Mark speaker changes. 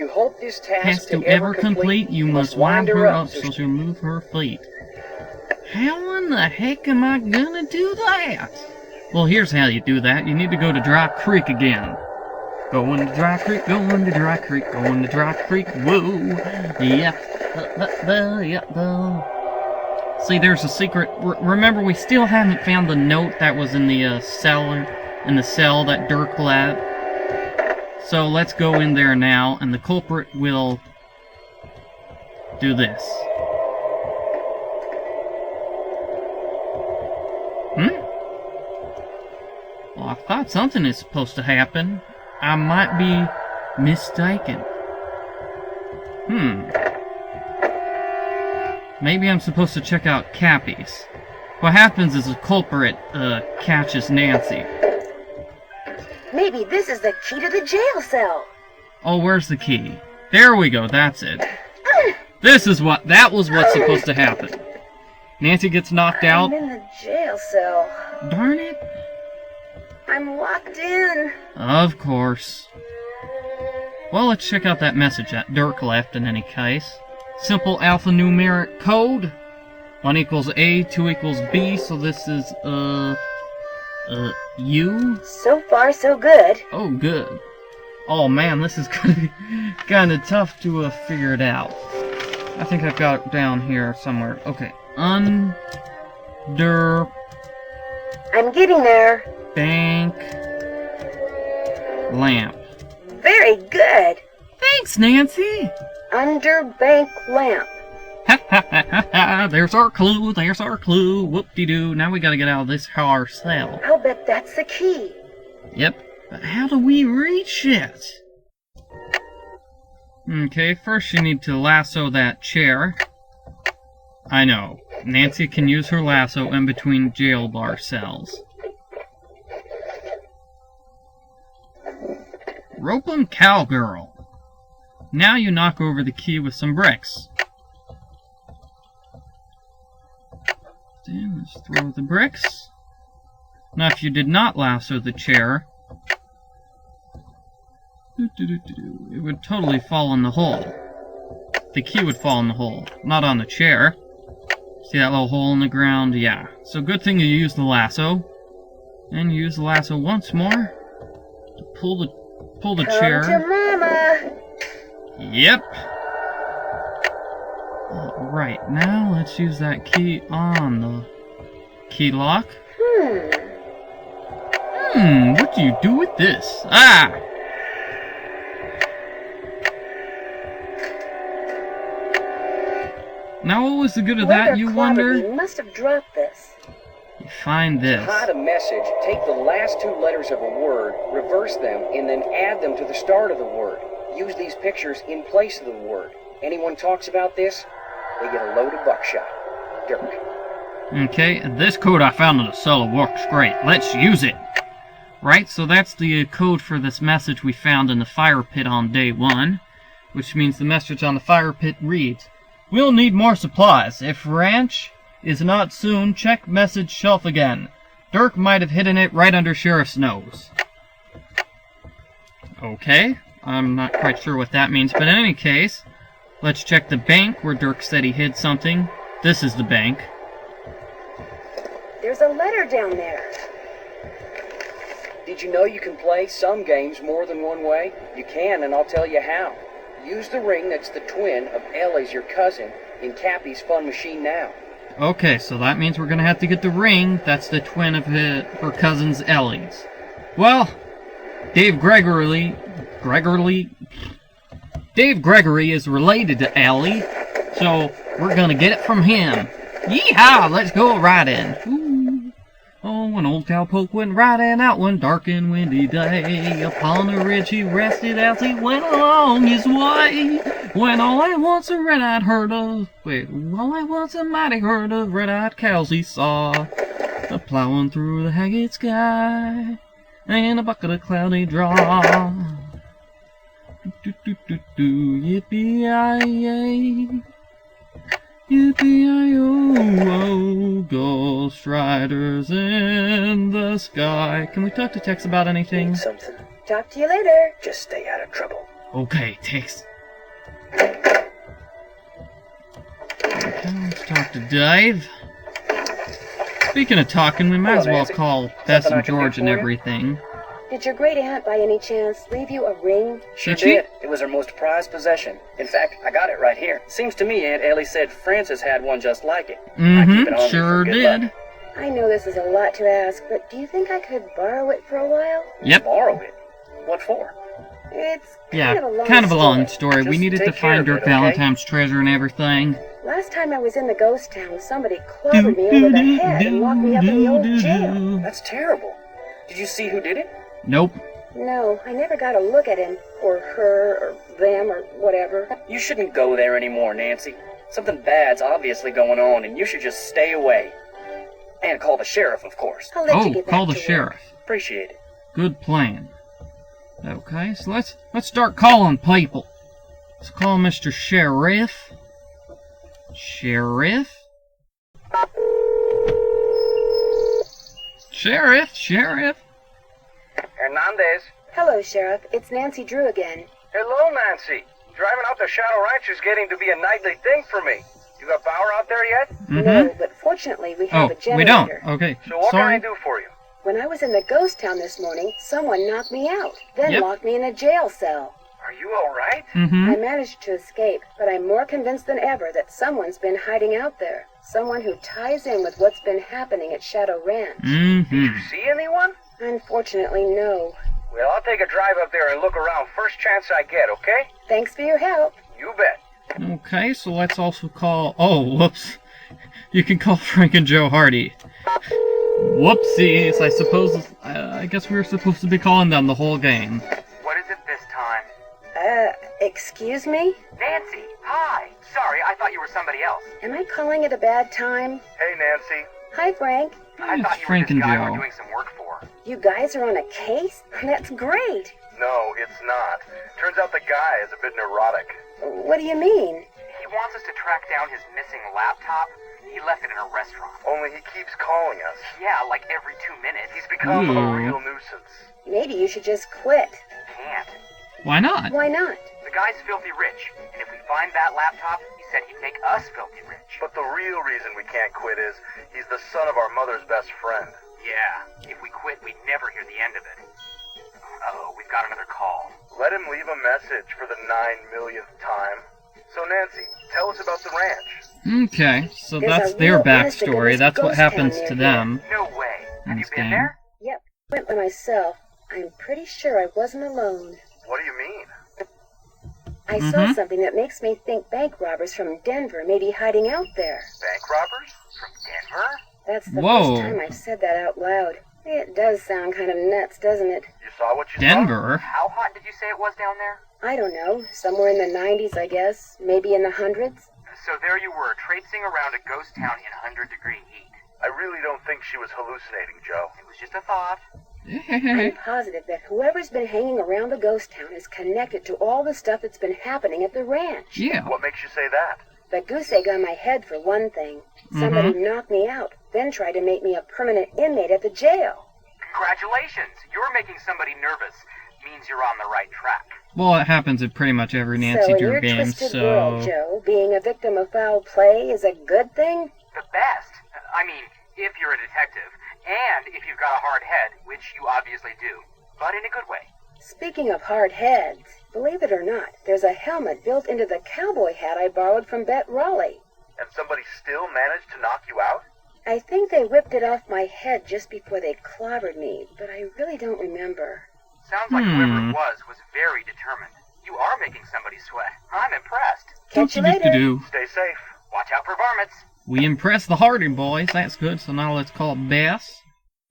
Speaker 1: you hope this task
Speaker 2: has to ever complete, you must wind her up so she'll move her feet. How in the heck am I gonna do that? Well, here's how you do that. You need to go to Dry Creek again. Going to Dry Creek, going to Dry Creek, going to Dry Creek, whoa. Yep. See, there's a secret. Remember, we still haven't found the note that was in the cell that Dirk left. So let's go in there now, and the culprit will do this. Well, I thought something is supposed to happen. I might be mistaken. Maybe I'm supposed to check out Cappy's. What happens is the culprit catches Nancy.
Speaker 3: Maybe this is the key to the jail cell.
Speaker 2: Oh, where's the key? There we go, that's it. That was what's supposed to happen. Nancy gets knocked out.
Speaker 3: I'm in the jail cell.
Speaker 2: Darn it.
Speaker 3: I'm locked in.
Speaker 2: Of course. Well, let's check out that message that Dirk left in any case. Simple alphanumeric code. 1 equals A, 2 equals B, so this is, U?
Speaker 3: So far, so good.
Speaker 2: Oh, good. Oh, man, this is gonna be kinda tough to figure it out. I think I've got it down here somewhere. Okay. Under...
Speaker 3: I'm getting there.
Speaker 2: Bank... lamp.
Speaker 3: Very good.
Speaker 2: Thanks, Nancy!
Speaker 3: Under bank lamp.
Speaker 2: Ha ha ha ha ha! There's our clue, there's our clue. Whoop-de-doo. Now we gotta get out of this car cell.
Speaker 3: I'll bet that's the key.
Speaker 2: Yep. But how do we reach it? Okay, first you need to lasso that chair. I know. Nancy can use her lasso in between jail bar cells. Rope 'em, cowgirl. Now you knock over the key with some bricks. Then let's throw the bricks. Now if you did not lasso the chair, it would totally fall in the hole. The key would fall in the hole, not on the chair. See that little hole in the ground? Yeah. So good thing you use the lasso. And you use the lasso once more to pull the chair.
Speaker 3: Come to mama.
Speaker 2: Yep. Alright, now let's use that key on the key lock. What do you do with this? Ah! Now what was the good of that, you wonder?
Speaker 3: You must have dropped this.
Speaker 2: You find this.
Speaker 1: To hide a message, take the last 2 letters of a word, reverse them, and then add them to the start of the word. Use these pictures in place of the word. Anyone talks about this, they get a load of buckshot. Dirk.
Speaker 2: Okay, this code I found in the cellar works great. Let's use it. Right, so that's the code for this message we found in the fire pit on day 1, which means the message on the fire pit reads, "We'll need more supplies. If ranch is not soon, check message shelf again. Dirk might have hidden it right under Sheriff's nose." Okay, I'm not quite sure what that means, but in any case, let's check the bank where Dirk said he hid something. This is the bank.
Speaker 3: There's a letter down there.
Speaker 1: Did you know you can play some games more than one way? You can, and I'll tell you how. Use the ring that's the twin of Ellie's, your cousin, in Cappy's fun machine now.
Speaker 2: Okay, so that means we're gonna have to get the ring that's the twin of her cousin's Ellie's. Well, Dave Gregory is related to Ellie, so we're gonna get it from him. Yeehaw! Let's go riding. Ooh. Oh, an old cowpoke went riding out one dark and windy day. Upon a ridge he rested as he went along his way. When all at once a red-eyed herd of... all at once a mighty herd of red-eyed cows he saw, a-plowing through the haggard sky, and a bucket of cloudy draw. Yippee-yi-yi, yippee-yi-yo, ghost riders in the sky. Can we talk to Tex about anything?
Speaker 1: Something.
Speaker 3: Talk to you later.
Speaker 1: Just stay out of trouble.
Speaker 2: Okay, Tex. talk to Dave. Speaking of talking, we might as well call Bess and George and everything.
Speaker 3: Did your great aunt, by any chance, leave you a ring?
Speaker 1: Sure did. It was her most prized possession. In fact, I got it right here. Seems to me Aunt Ellie said Francis had one just like it.
Speaker 2: Sure did.
Speaker 3: I know this is a lot to ask, but do you think I could borrow it for a while?
Speaker 2: Yep.
Speaker 1: Borrow it? What for?
Speaker 3: It's
Speaker 2: kind of a long story. We needed to find Dirk Valentine's treasure and everything.
Speaker 3: Last time I was in the ghost town, somebody clobbered me over the head and locked me up in the old jail.
Speaker 1: That's terrible. Did you see who did it?
Speaker 2: Nope.
Speaker 3: No, I never got a look at him, or her, or them, or whatever.
Speaker 1: You shouldn't go there anymore, Nancy. Something bad's obviously going on, and you should just stay away. And call the sheriff, of course.
Speaker 3: I'll let you get back
Speaker 2: call the
Speaker 3: to
Speaker 2: sheriff.
Speaker 3: work.
Speaker 1: Appreciate it.
Speaker 2: Good plan. Okay, so let's start calling people. Let's call Mr. Sheriff. Sheriff? Sheriff?
Speaker 1: Hernandez.
Speaker 3: Hello, Sheriff. It's Nancy Drew again.
Speaker 1: Hello, Nancy. Driving out to Shadow Ranch is getting to be a nightly thing for me. You got power out there yet?
Speaker 3: No, but fortunately we have a generator.
Speaker 2: We don't. Okay,
Speaker 1: So what
Speaker 2: sorry.
Speaker 1: can I do for you?
Speaker 3: When I was in the ghost town this morning, someone knocked me out, then locked me in a jail cell.
Speaker 1: Are you all right?
Speaker 3: I managed to escape, but I'm more convinced than ever that someone's been hiding out there. Someone who ties in with what's been happening at Shadow Ranch.
Speaker 1: Did you see anyone?
Speaker 3: Unfortunately, no.
Speaker 1: Well, I'll take a drive up there and look around first chance I get, okay?
Speaker 3: Thanks for your help.
Speaker 1: You bet.
Speaker 2: Okay, so let's also call... Oh, whoops. You can call Frank and Joe Hardy. Whoopsies, I guess we were supposed to be calling them the whole game.
Speaker 1: What is it this time?
Speaker 3: Excuse me?
Speaker 1: Nancy, hi. Sorry, I thought you were somebody else.
Speaker 3: Am I calling at a bad time?
Speaker 1: Hey, Nancy.
Speaker 3: Hi, Frank.
Speaker 1: I thought you
Speaker 2: Frank
Speaker 1: were
Speaker 2: and
Speaker 1: this guy
Speaker 2: Joe.
Speaker 1: we're doing some work for.
Speaker 3: You guys are on a case? That's great.
Speaker 4: No, it's not. Turns out the guy is a bit neurotic.
Speaker 3: What do you mean?
Speaker 1: He wants us to track down his missing laptop. He left it in a restaurant.
Speaker 4: Only he keeps calling us.
Speaker 1: Yeah, like every 2 minutes.
Speaker 4: He's become a real nuisance.
Speaker 3: Maybe you should just quit.
Speaker 1: Can't.
Speaker 2: Why not?
Speaker 3: Why not?
Speaker 1: The guy's filthy rich, and if we find that laptop, he said he'd make us filthy rich.
Speaker 4: But the real reason we can't quit is he's the son of our mother's best friend.
Speaker 1: Yeah, if we quit, we'd never hear the end of it. Uh-oh, we've got another call.
Speaker 4: Let him leave a message for the 9 millionth time. So Nancy, tell us about the ranch.
Speaker 2: Okay, so
Speaker 3: There's
Speaker 2: that's
Speaker 3: a
Speaker 2: their
Speaker 3: real innocent
Speaker 2: backstory.
Speaker 3: ghost
Speaker 2: That's what
Speaker 3: town
Speaker 2: happens
Speaker 3: near
Speaker 2: to
Speaker 3: here.
Speaker 2: them.
Speaker 1: No way. Have you
Speaker 2: this
Speaker 1: been
Speaker 2: game.
Speaker 1: there?
Speaker 3: Yep, went by myself. I'm pretty sure I wasn't alone.
Speaker 4: What do you mean?
Speaker 3: I saw something that makes me think bank robbers from Denver may be hiding out there.
Speaker 4: Bank robbers?
Speaker 1: From Denver?
Speaker 3: That's the
Speaker 2: Whoa.
Speaker 3: first time I've said that out loud. It does sound kind of nuts, doesn't it?
Speaker 4: You saw what you
Speaker 2: Denver?
Speaker 1: How hot did you say it was down there?
Speaker 3: I don't know. Somewhere in the 90s, I guess. Maybe in the hundreds.
Speaker 1: So there you were, traipsing around a ghost town in 100-degree heat.
Speaker 4: I really don't think she was hallucinating, Joe.
Speaker 1: It was just a thought.
Speaker 3: I'm positive that whoever's been hanging around the ghost town is connected to all the stuff that's been happening at the ranch.
Speaker 2: Yeah.
Speaker 4: What makes you say that?
Speaker 3: The goose egg on my head, for one thing. Somebody knocked me out, then tried to make me a permanent inmate at the jail.
Speaker 1: Congratulations! You're making somebody nervous. Means you're on the right track.
Speaker 2: Well, it happens in pretty much every Nancy
Speaker 3: So in
Speaker 2: Drew
Speaker 3: your
Speaker 2: game,
Speaker 3: twisted world,
Speaker 2: so...
Speaker 3: Joe, being a victim of foul play is a good thing?
Speaker 1: The best. I mean, if you're a detective, and if you've got a hard head, which you obviously do, but in a good way.
Speaker 3: Speaking of hard heads, believe it or not, there's a helmet built into the cowboy hat I borrowed from Bet Raleigh.
Speaker 4: And somebody still managed to knock you out?
Speaker 3: I think they whipped it off my head just before they clobbered me, but I really don't remember.
Speaker 1: Sounds like whoever it was very determined. You are making somebody sweat. I'm impressed.
Speaker 3: Catch you later.
Speaker 4: Stay safe.
Speaker 1: Watch out for varmints.
Speaker 2: We impressed the Hardy boys. That's good. So now let's call Bess.